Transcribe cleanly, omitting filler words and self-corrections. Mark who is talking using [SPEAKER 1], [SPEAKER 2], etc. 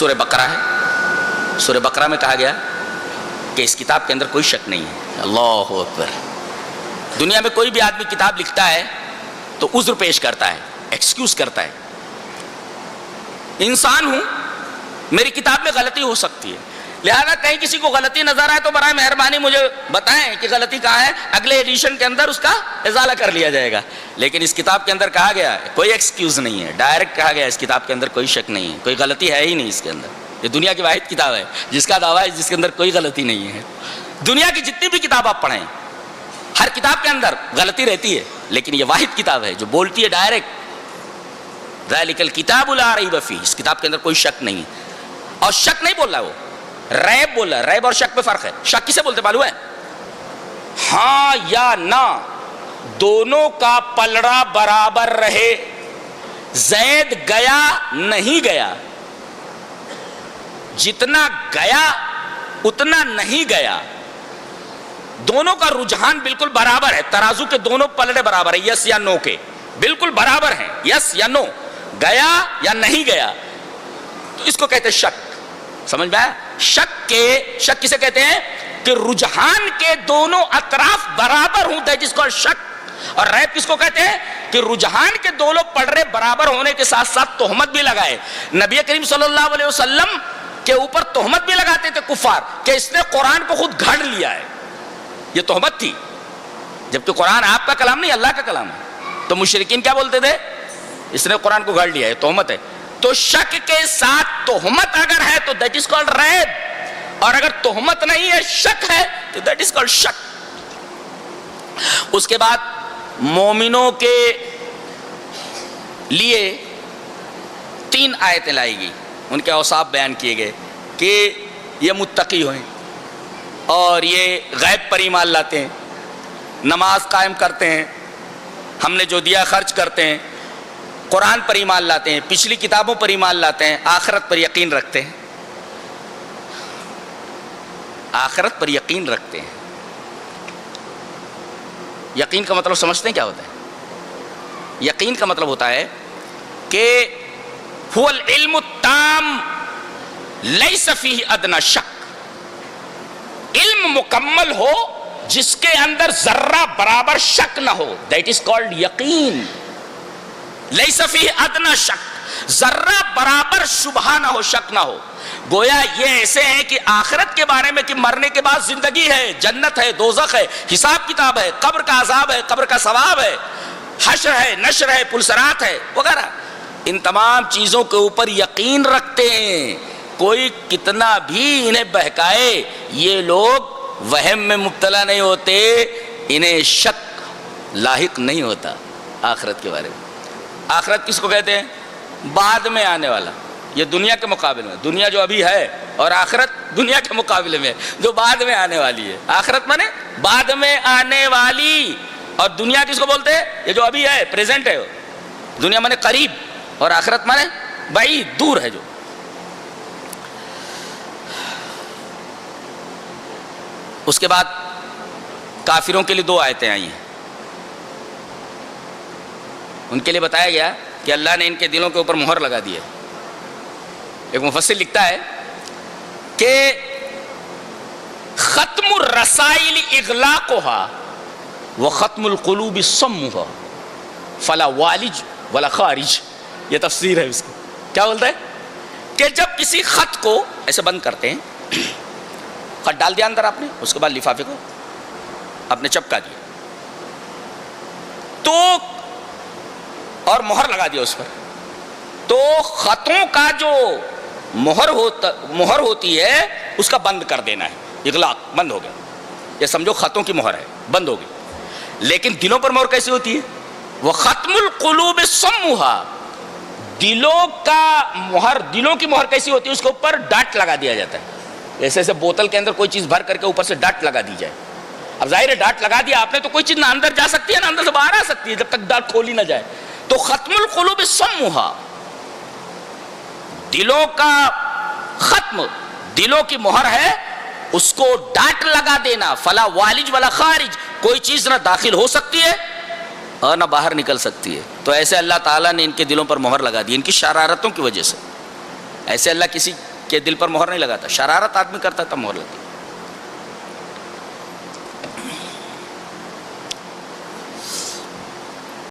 [SPEAKER 1] سورہ بقرہ ہے. سورہ بقرہ میں کہا گیا کہ اس کتاب کے اندر کوئی شک نہیں ہے. اللہ اکبر. دنیا میں کوئی بھی آدمی کتاب لکھتا ہے تو عذر پیش کرتا ہے, ایکسکیوز کرتا ہے. انسان ہوں, میری کتاب میں غلطی ہو سکتی ہے, لہذا کہیں کسی کو غلطی نظر آئے تو برائے مہربانی مجھے بتائیں کہ غلطی کہاں ہے, اگلے ایڈیشن کے اندر اس کا ازالہ کر لیا جائے گا. لیکن اس کتاب کے اندر کہا گیا ہے کوئی ایکسکیوز نہیں ہے, ڈائریکٹ کہا گیا اس کتاب کے اندر کوئی شک نہیں ہے, کوئی غلطی ہے ہی نہیں اس کے اندر. یہ دنیا کی واحد کتاب ہے جس کا دعویٰ ہے جس کے اندر کوئی غلطی نہیں ہے. دنیا کی جتنی بھی کتاب آپ پڑھیں, ہر کتاب کے اندر غلطی رہتی ہے, لیکن یہ واحد کتاب ہے جو بولتی ہے ڈائریکٹ ذالک الکتاب لا ریب فیہ, اس کتاب کے اندر کوئی شک نہیں ہے. اور شک نہیں بول رہا, وہ ریب بول رہا ہے. ریب اور شک میں فرق ہے. شک کسے بولتے معلوم ہے؟ ہاں یا نہ دونوں کا پلڑا برابر رہے. زید گیا نہیں گیا, جتنا گیا اتنا نہیں گیا, دونوں کا رجحان بالکل برابر ہے. ترازو کے دونوں پلڑے برابر ہیں, یس یا نو کے بالکل برابر ہیں, یس یا نو, گیا یا نہیں گیا. تو اس کو کہتے ہیں شک. سمجھ میں آیا؟ شک کسے کہتے ہیں کہ رجحان کے دونوں اطراف برابر ہوں, دیٹ از کالڈ شک. اور ریب کس کو کہتے ہیں کہ رجحان کے دونوں پلڑے برابر ہونے کے ساتھ ساتھ تہمت بھی لگائے. نبی کریم صلی اللہ علیہ وسلم کے اوپر تہمت بھی لگاتے تھے کفار کہ اس نے قرآن کو خود گھڑ لیا ہے. یہ تہمت تھی, جبکہ قرآن آپ کا کلام نہیں اللہ کا کلام ہے. تو مشرکین کیا بولتے تھے؟ اس نے قرآن کو گھڑ لیا ہے, تہمت ہے. تو شک کے ساتھ تہمت اگر ہے تو دیٹ از کالڈ ریب, اور اگر تہمت نہیں ہے شک ہے تو دیٹ از کالڈ شک. اس کے بعد مومنوں کے لیے 3 آیتیں لائی گئی, ان کے اوصاف بیان کیے گئے کہ یہ متقی ہوئیں اور یہ غیب پر ایمان لاتے ہیں, نماز قائم کرتے ہیں, ہم نے جو دیا خرچ کرتے ہیں, قرآن پر ایمان لاتے ہیں, پچھلی کتابوں پر ایمان لاتے ہیں, آخرت پر یقین رکھتے ہیں. آخرت پر یقین رکھتے ہیں. یقین کا مطلب سمجھتے ہیں کیا ہوتا ہے؟ یقین کا مطلب ہوتا ہے کہ هو العلم التام لیس فیہ ادنی شک. علم مکمل ہو جس کے اندر ذرہ برابر شک نہ ہو, دیٹ از کالڈ یقین. لیس فیہ ادنی شک, ذرہ برابر شبہ نہ ہو, شک نہ ہو. گویا یہ ایسے ہیں کہ آخرت کے بارے میں کہ مرنے کے بعد زندگی ہے, جنت ہے, دوزخ ہے, حساب کتاب ہے, قبر کا عذاب ہے, قبر کا ثواب ہے, حشر ہے, نشر ہے, پلسرات ہے وغیرہ, ان تمام چیزوں کے اوپر یقین رکھتے ہیں. کوئی کتنا بھی انہیں بہکائے یہ لوگ وہم میں مبتلا نہیں ہوتے, انہیں شک لاحق نہیں ہوتا آخرت کے بارے میں. آخرت کس کو کہتے ہیں؟ بعد میں آنے والا. یہ دنیا کے مقابلے میں, دنیا جو ابھی ہے اور آخرت دنیا کے مقابلے میں جو بعد میں آنے والی ہے. آخرت مانے بعد میں آنے والی, اور دنیا کس کو بولتے ہیں؟ یہ جو ابھی ہے, پریزنٹ ہے. دنیا مانے قریب اور آخرت مانے بعید, دور ہے جو. اس کے بعد کافروں کے لیے 2 آیتیں آئی ہیں. ان کے لیے بتایا گیا کہ اللہ نے ان کے دلوں کے اوپر مہر لگا دی ہے. ایک مفسر لکھتا ہے کہ ختم الرسائل اغلاقها وختم القلوب صمها فلا والج ولا خارج. یہ تفسیر ہے اس کی. کیا بولتا ہے کہ جب کسی خط کو ایسے بند کرتے ہیں, خط ڈال دیا اندر آپ نے, اس کے بعد لفافے کو آپ نے چپکا دیا تو اور مہر لگا دیا اس پر, تو خطوں کا جو مہر ہوتی ہے اس کا بند کر دینا ہے. اغلاق, بند ہو گیا. یہ سمجھو خطوں کی مہر ہے, بند ہو گئی. لیکن دلوں پر مہر کیسی ہوتی ہے؟ وہ ختم القلوب صمها. دلوں کی مہر کیسی ہوتی ہے؟ اس کے اوپر ڈاٹ لگا دیا جاتا ہے. ایسے بوتل کے اندر کوئی چیز بھر کر کے اوپر سے ڈاٹ لگا دی جائے. اب ظاہر ہے ڈاٹ لگا دیا آپ نے تو کوئی چیز نہ اندر جا سکتی ہے نہ اندر سے باہر آ سکتی ہے جب تک ڈاٹ کھولی نہ جائے. تو ختم القلوب صمها, دلوں کا ختم, دلوں کی مہر ہے, اس کو ڈاٹ لگا دینا. فلا والج ولا خارج, کوئی چیز نہ داخل ہو سکتی ہے اور نہ باہر نکل سکتی ہے. تو ایسے اللہ تعالیٰ نے ان کے دلوں پر مہر لگا دی ان کی شرارتوں کی وجہ سے. ایسے اللہ کسی کہ دل پر مہر نہیں لگاتا، شرارت آدمی کرتا تھا مہر لگتی.